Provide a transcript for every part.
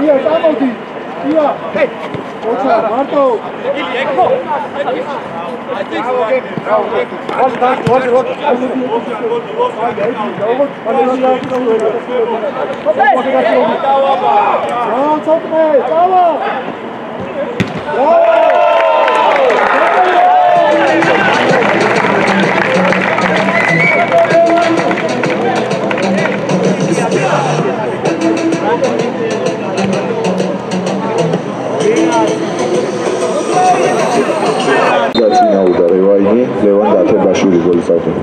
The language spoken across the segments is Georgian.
Ia, წამოდი. Ia. ოჩა, მარტო. ლევან დათებაშვილი გოლის ავტორი.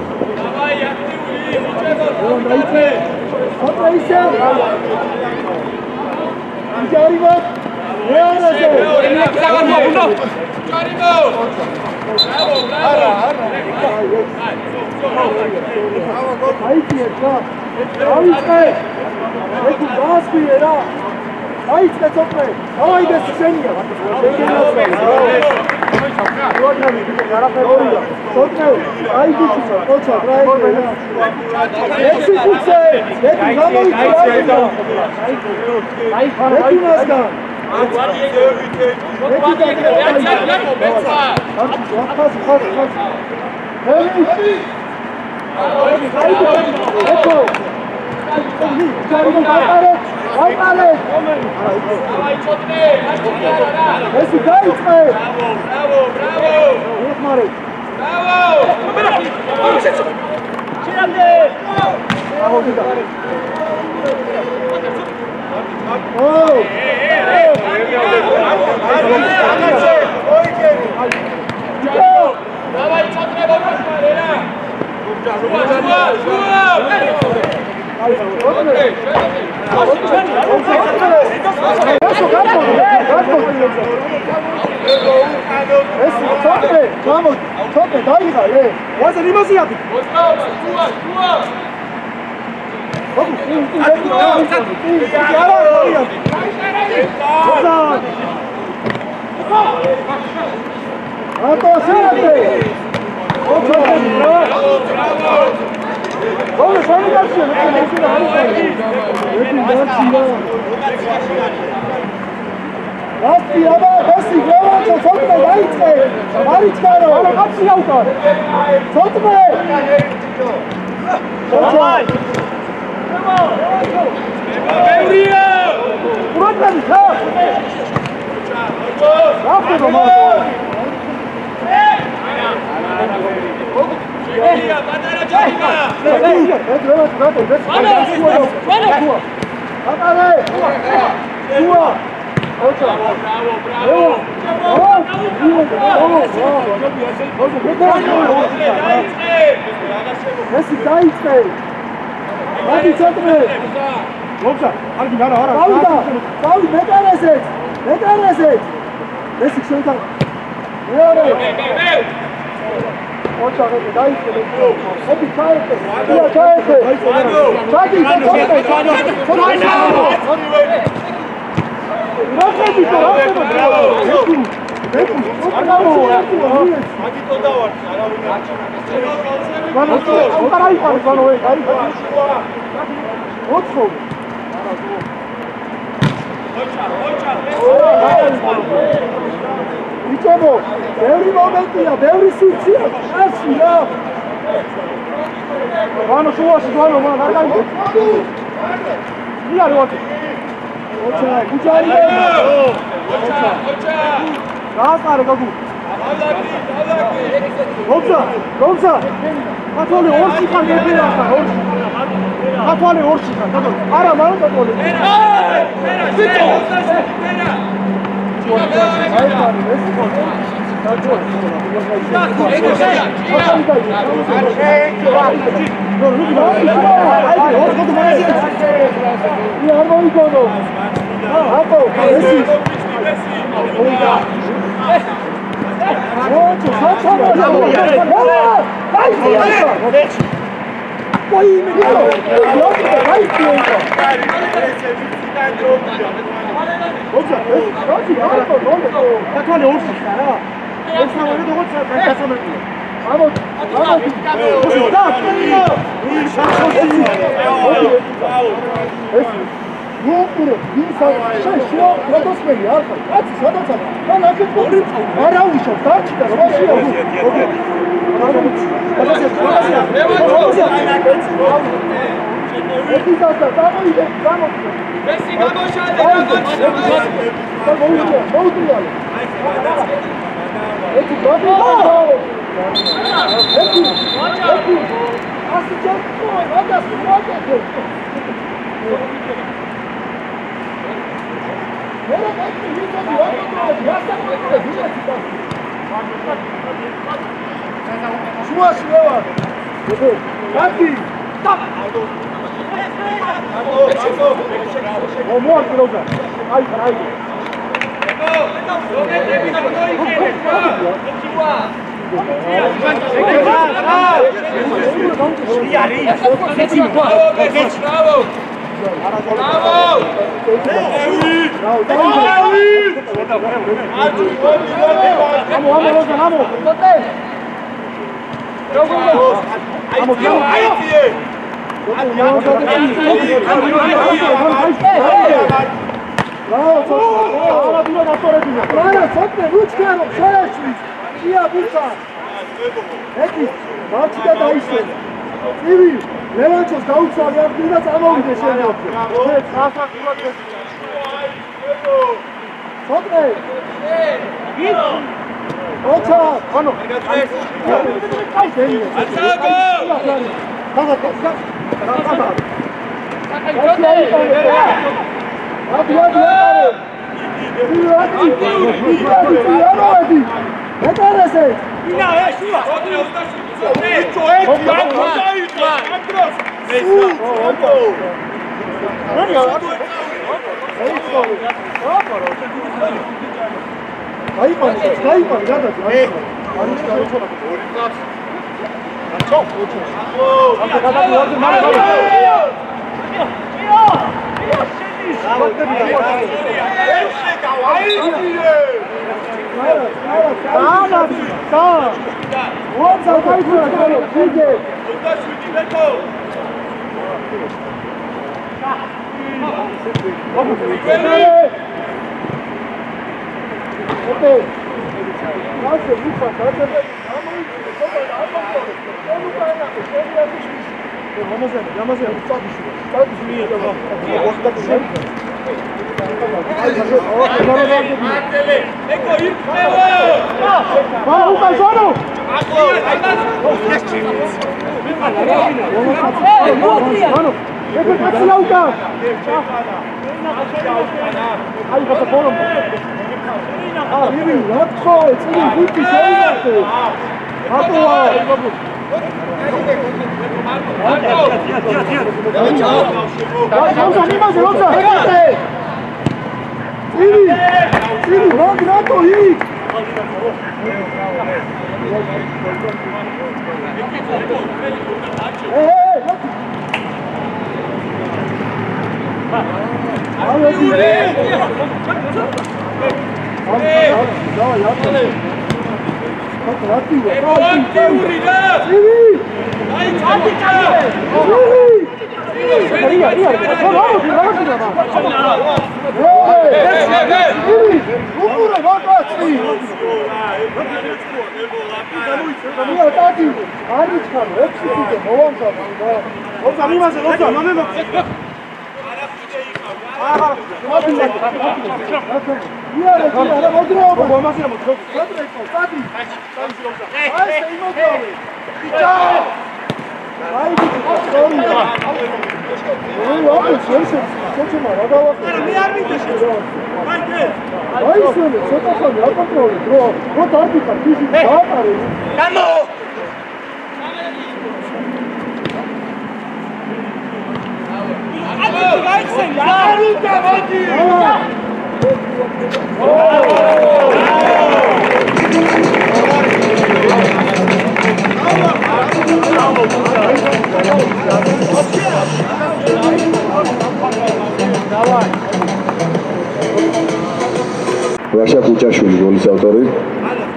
Vaša Kučašvili, golis autori.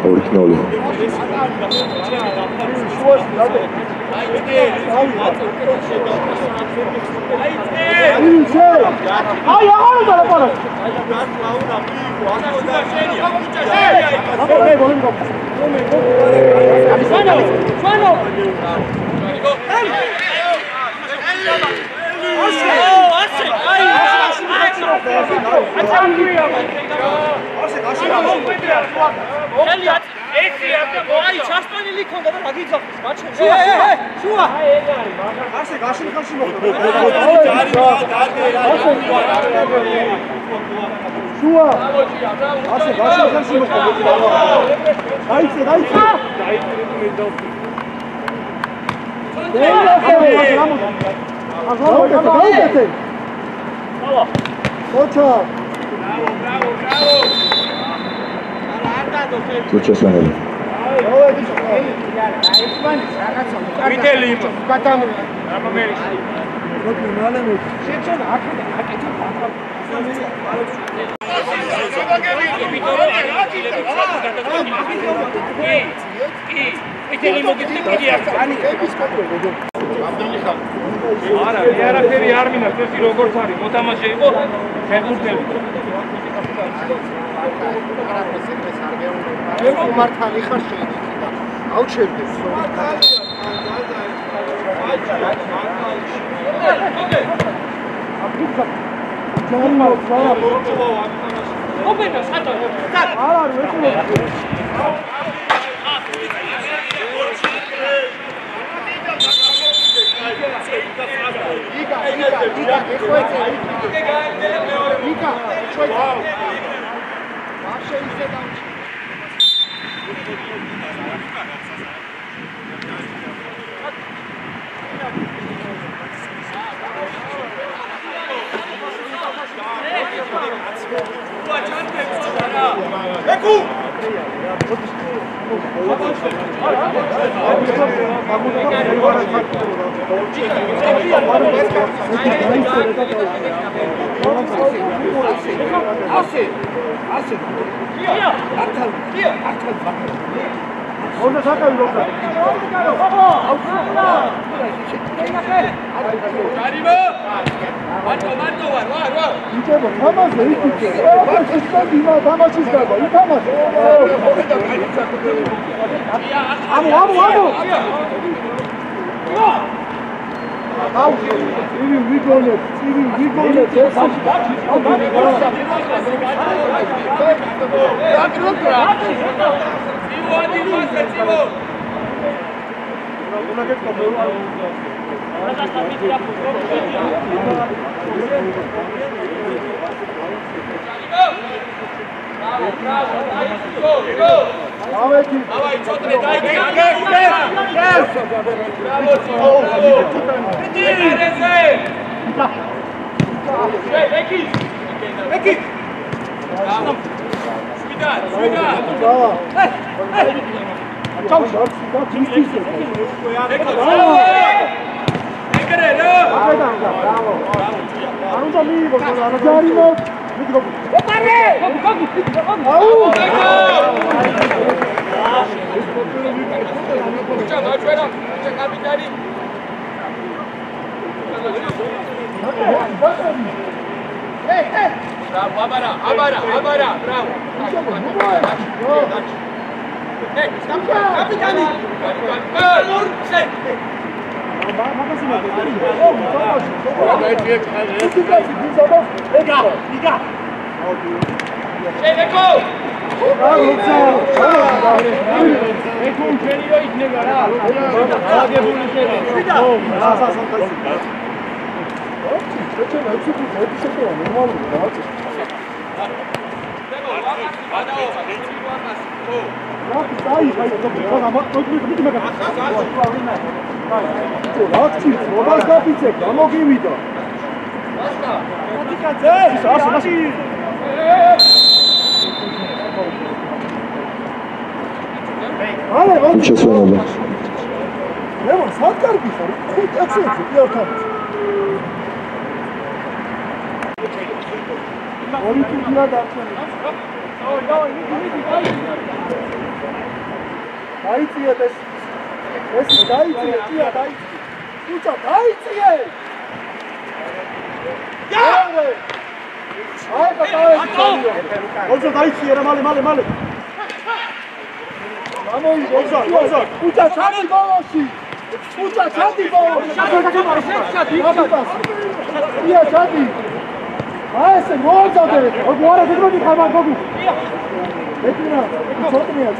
2-0. Successivamente. დაიწიეთ ეს დაიწიეთ ჭია დაიწიეთ უცა დაიწიეთ აი ბოლსა დაიწიე რა მალე უცა ჩადი ბოლოში უცა ჩადი ბოლოში ია ჩადი აი ეს მოძადე როგორ გიგოდი ხარ გოგო ეტინა ცოტნეა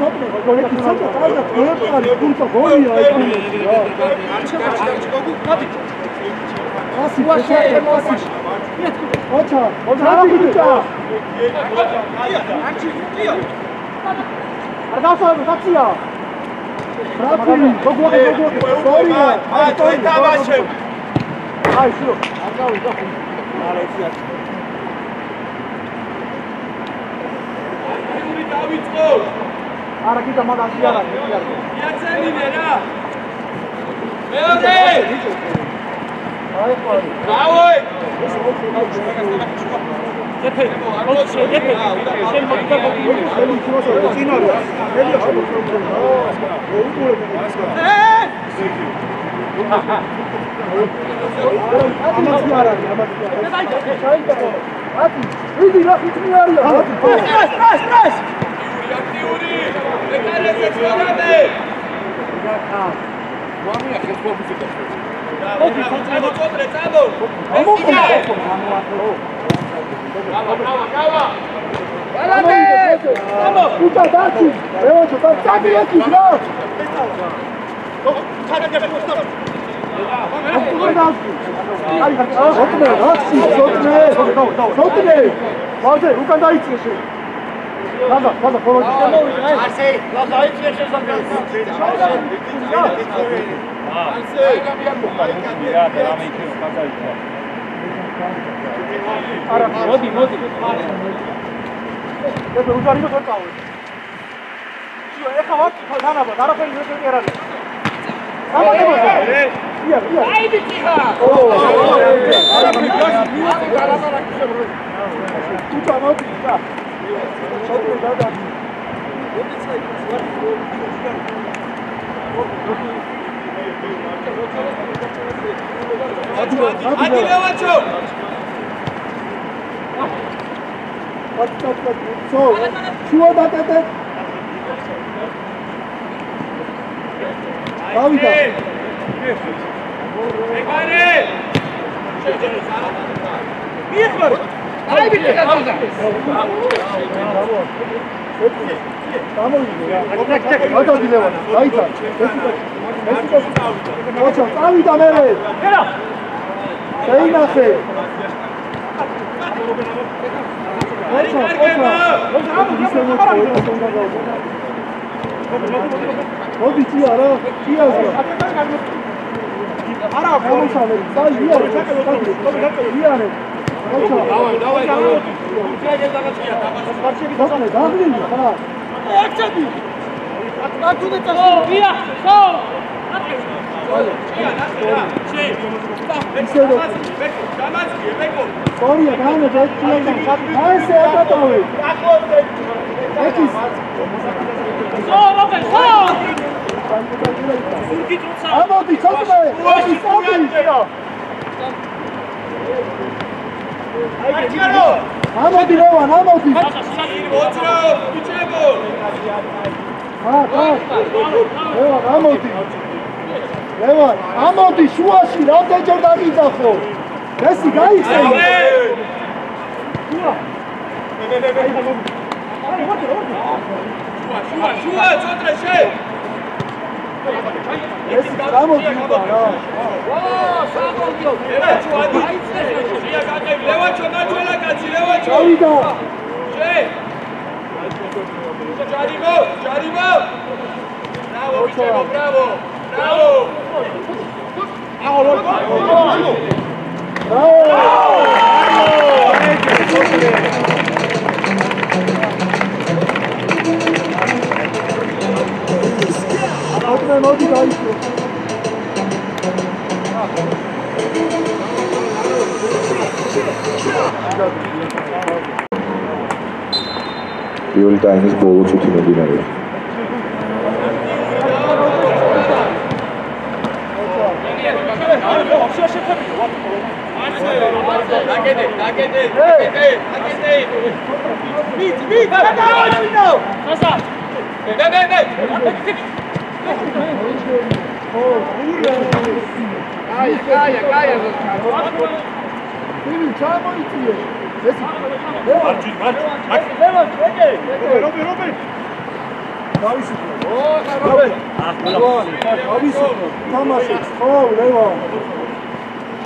გოლი ცოტა და გოლი გულწა გოლია ეს გოგო კადი ასი ვაშე ოჩა გიჭა არგასავე დაცია ბრატი გოგო გოლია აი თოი თამაშე აი შურო აღავი და არა იცი დავიწყო არა კიდე მაგას კი არა იაცენინე რა მეოდე აი ყოლი დავოი ეფე ოჩე ეფე შენ მოგდა შენ მოგდა წინარა ელია ამას კი არა ათი ვიდი რა ხიტი არია სტრეს აქტიური ეკარეზე წვდომე რა ვამია ხესპობიზე მოწოდრე წამო გავა გამო უცა დაცი ეოჩო წადი ეკის რა ჩაგდე პოსტა აი ხოთმე რაცი ხოთმე მალე უკან დაიწიე შენ გაზა ხოლოს არსე დაიწიე შენ არსე არა მოდი ეს უზარი მოწავე შიო ეხა ვაკი თანაბა არაფერი ვერ არის აი ბიჭია არა ფიქრობ მიუწე გარამარაკის უცა მოდი და შოთო დადა ადი ლევაჩო ო შუა დაკეთე დავიდა ეკარე მიეხმარ აი ბიჭი გადა გამოვიდა გადადილევა დაიცა ოჩა წავიდა მე ერა შეინახე ოჩა მოდი ჭია რა ჭიაზე არა გამოსავე დაი იარე იარე ოჩა დავაი უცრაგე დაგაჭია დაბაშები დაგლინი ხა ექცები აკეთე წასო ვია ხო ჭია ნახე რა შე დამაძიე ბეკო სორია განა დაჭია აი ესე აკატოვე აკეთე ეკის ამოდი ცოტა აი წავიდა აი ჯარო ამოდი რევან ამოდი ოჩრო ბიჭებო რევან ამოდი შუაში რამდენჯერ დაგიძახო ესე გაიხსენე შუა ცოტა შე ეს გამოდიოდა რა ვა სამოდიო ლევაჩო შია გაყევი ლევაჩო დაჭველა კაცი ლევაჩო გავიდა შე ჯარიმო ბრავო ბიჭებო ბრავო მოდი დაიწყო პირველი ტაიმის ბოლო წუთი მომდინარეობს.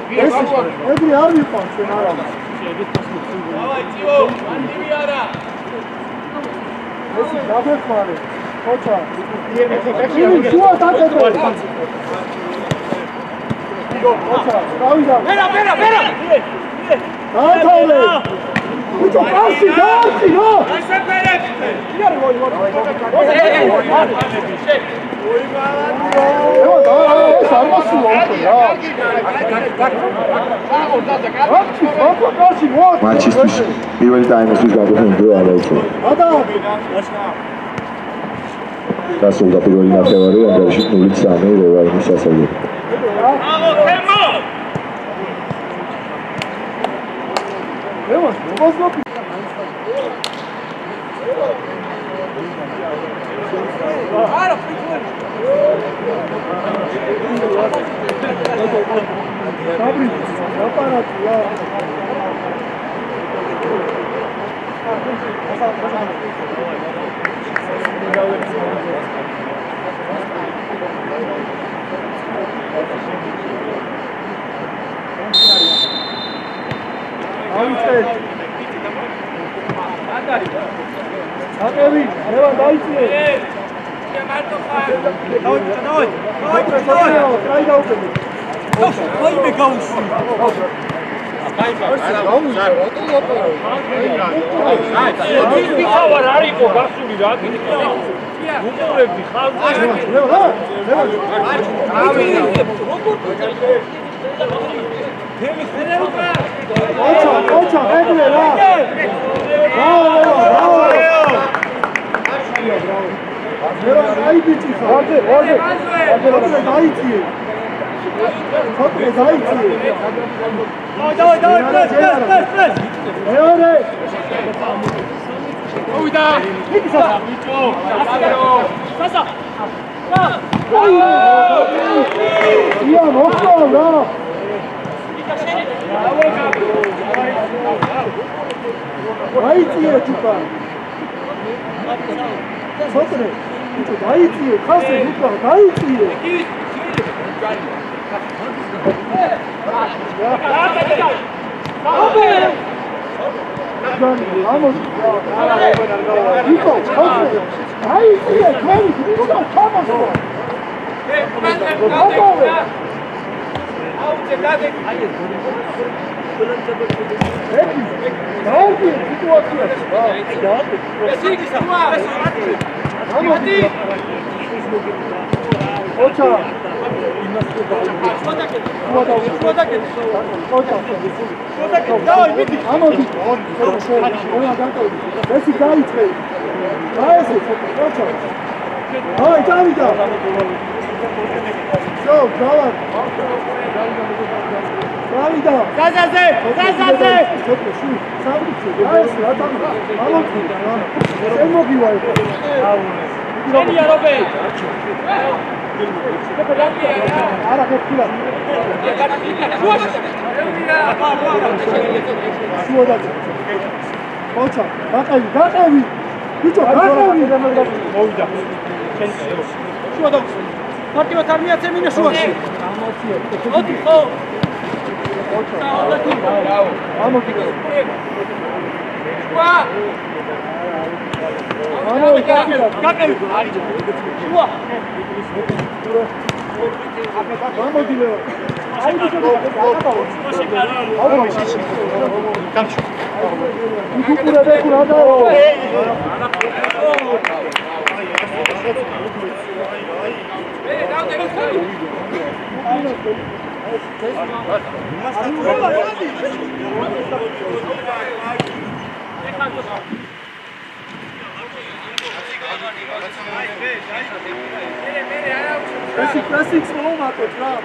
Every army punch in Arab. Давай, Тио, Андивиара. This is double money. Kocha. Шуа такое. Kocha, Равида. Бера. Давай. Ну что, пасти, да? მატჩისთვის პირველი ტაიმისთვის გაგვიხსნა დრო არ დაიწყო. დასრულდა პირველი ნახევარი, ანგარიში 0-3 რევაინის სასწავლებლად. Esi classics olmadı ya.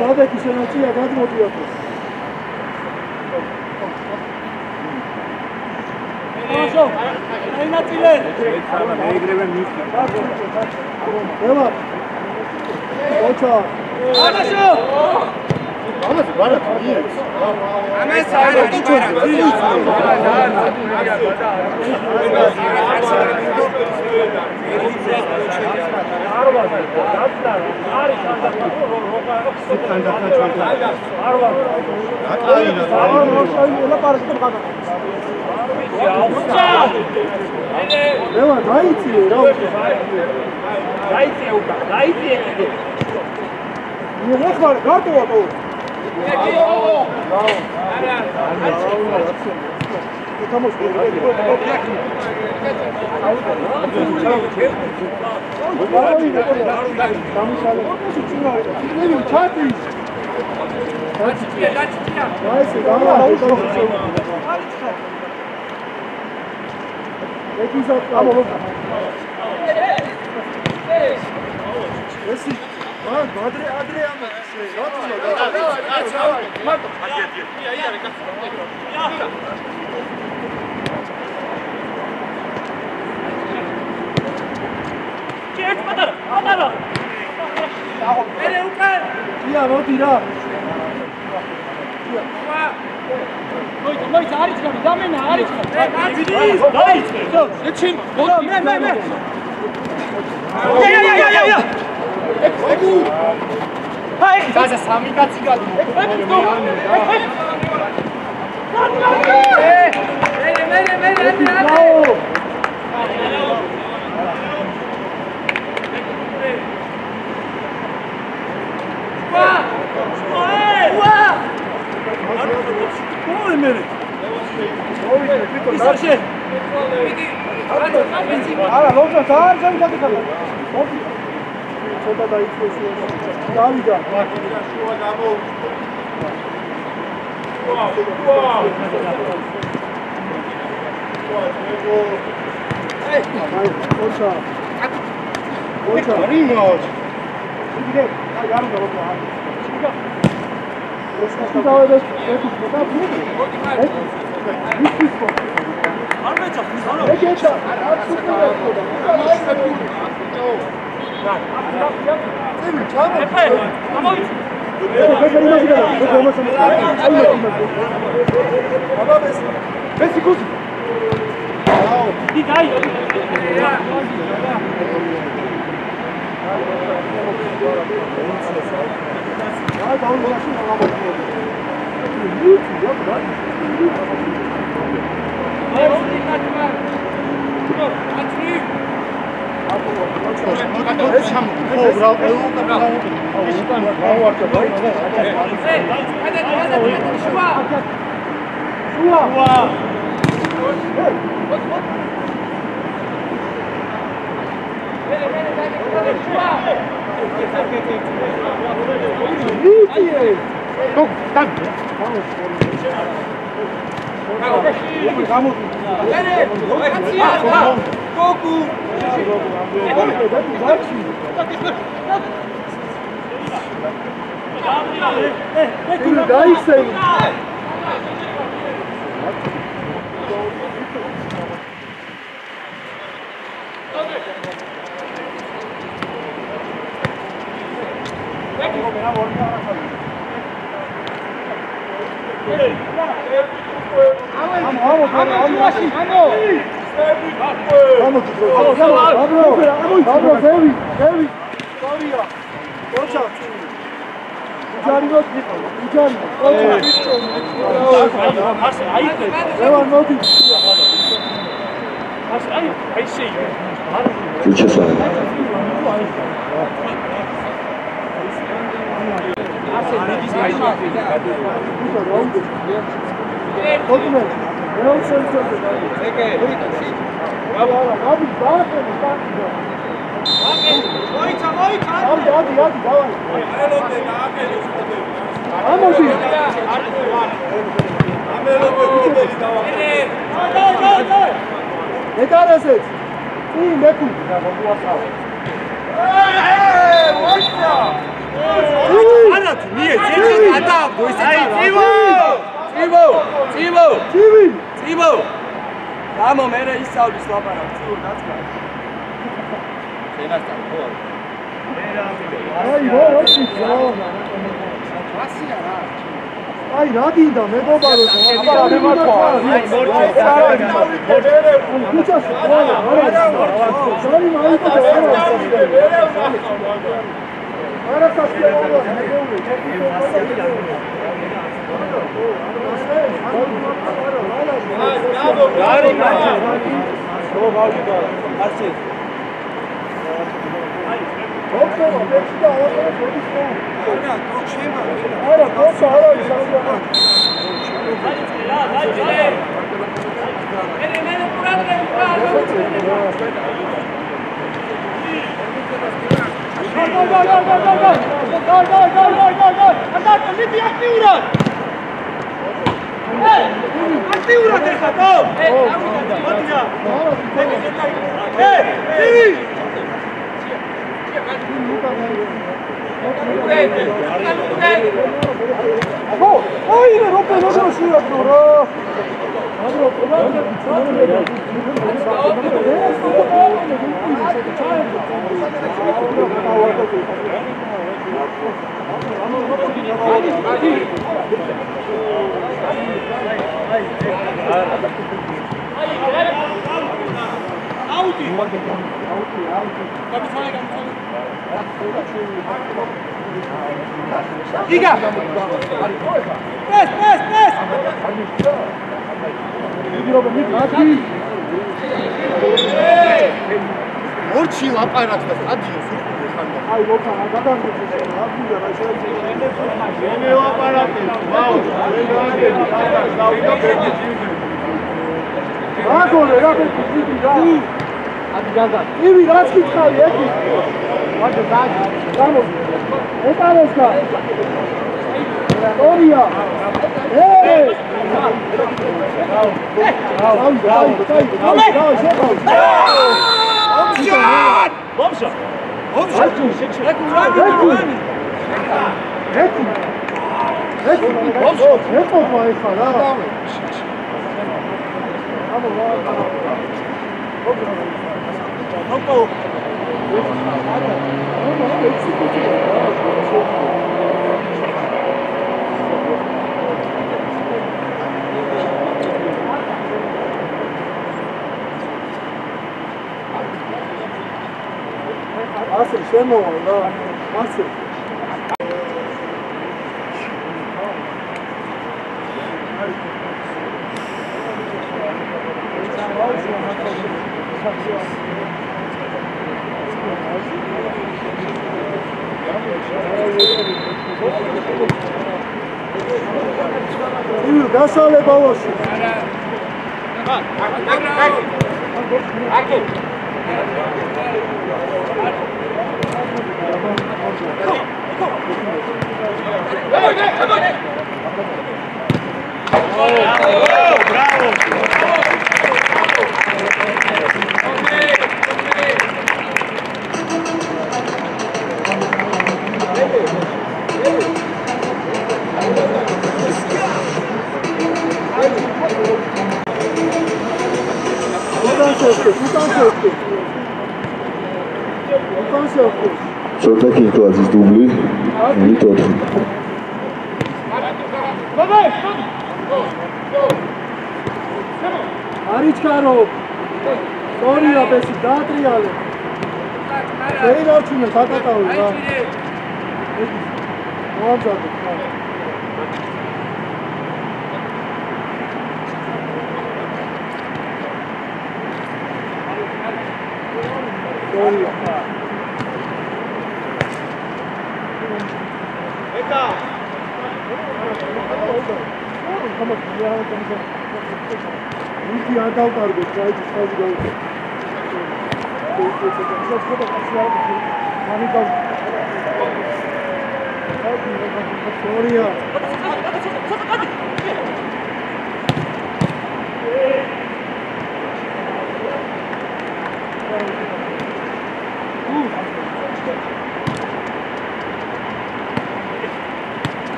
Nada que se não tinha dado no outro. Aí na trilha. Ela. Ocha. Anaşo. Vamos, bora. Amen sahaya çıkar. Bravo! ცოტა კინკლაძის დუბლი 4. არიჩქარო სორია ბესი დაატრიალე შეიძლება არჩუნე საკატავი რა მოამზადე სორია ეკა Uite, a dat arbe, că aici stai de aici. Să scoată pasial, mami ca. Soria.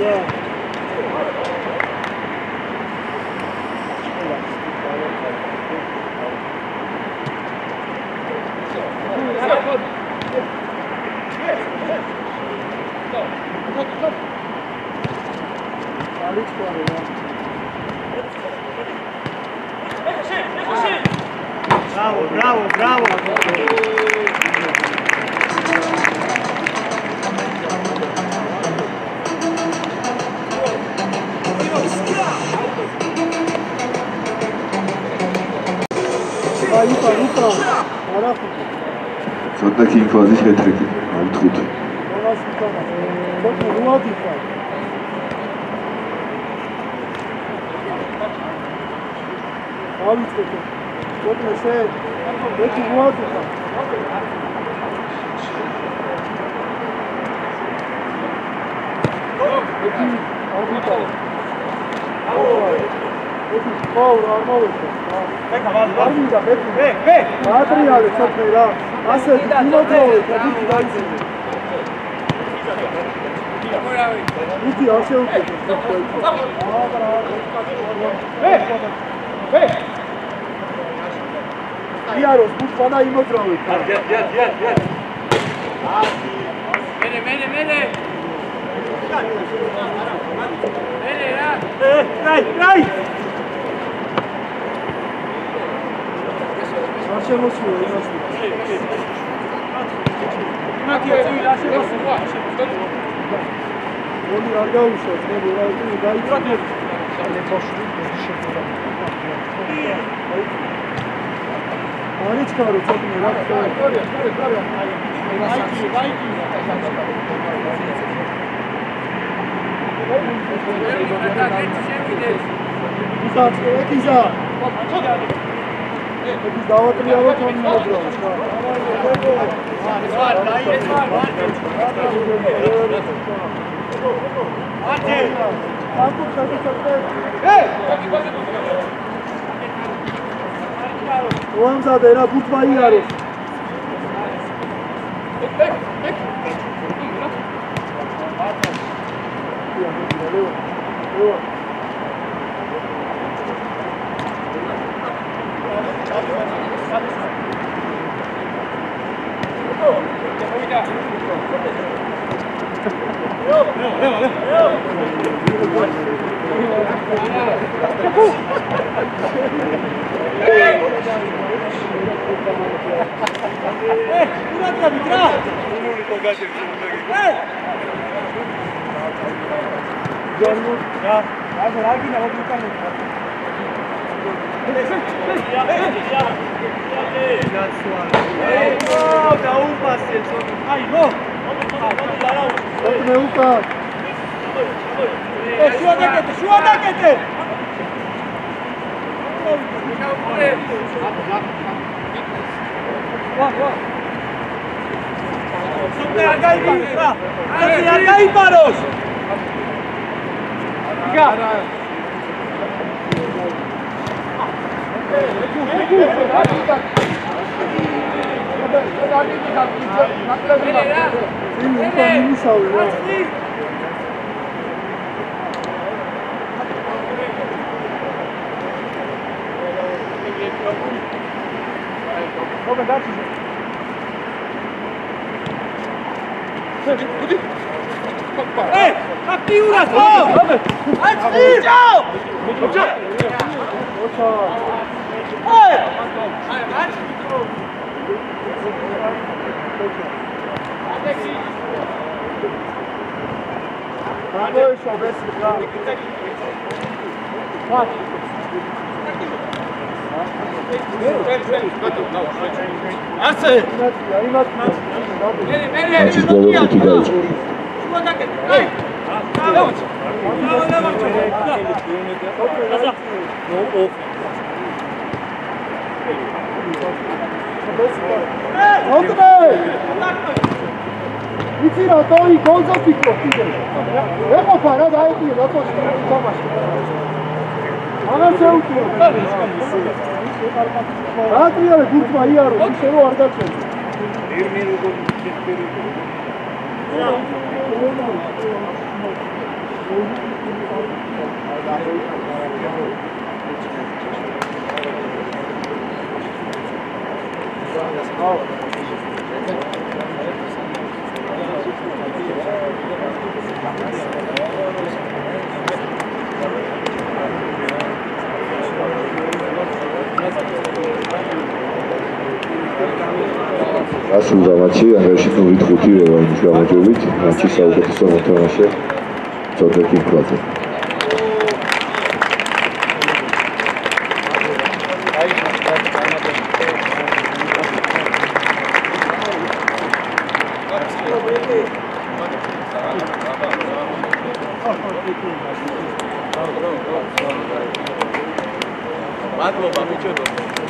Yeah. Bravo, bravo, bravo. ცოტა კინკლაძის ჰეტრიკი 5. Materiale, să-ți era. Asta e kilometri, adică dai zi. Uite, așa uite. Iaro, spus pana imotrovi. Mene. Mene, ja. Dai. Așa mă știu, Oni ar gaușa, trebuie la tine, dai tine. Aici care ți-a bine, la Ekiz davatını yavaş olmuyor bro. Oamzade era butva iarăși. Koga dačiš? Budi! Ej! Aktivna smo! Ajde! Ćao! Ćao! Ej! Kako je išao bez strane? Hvala. Arce! Mačić Bogov Kutigajić. Იცი რა თოი გოლზე ფიქრობ კიდე. ეყოფა რა დაიყვი რა თქოს თამაში. აღარ შეუჭირო. რატრიალე გულწმა იარო, ისე რომ არ დაწევი. ერმირო გოლი ასრულდა მატჩი, ანგარიში 0-5 რევანის გამარჯვებით. მატჩის საუკეთესო მოთამაშე ძორჯ კინკვლაძე. მადლობა ბიჭო.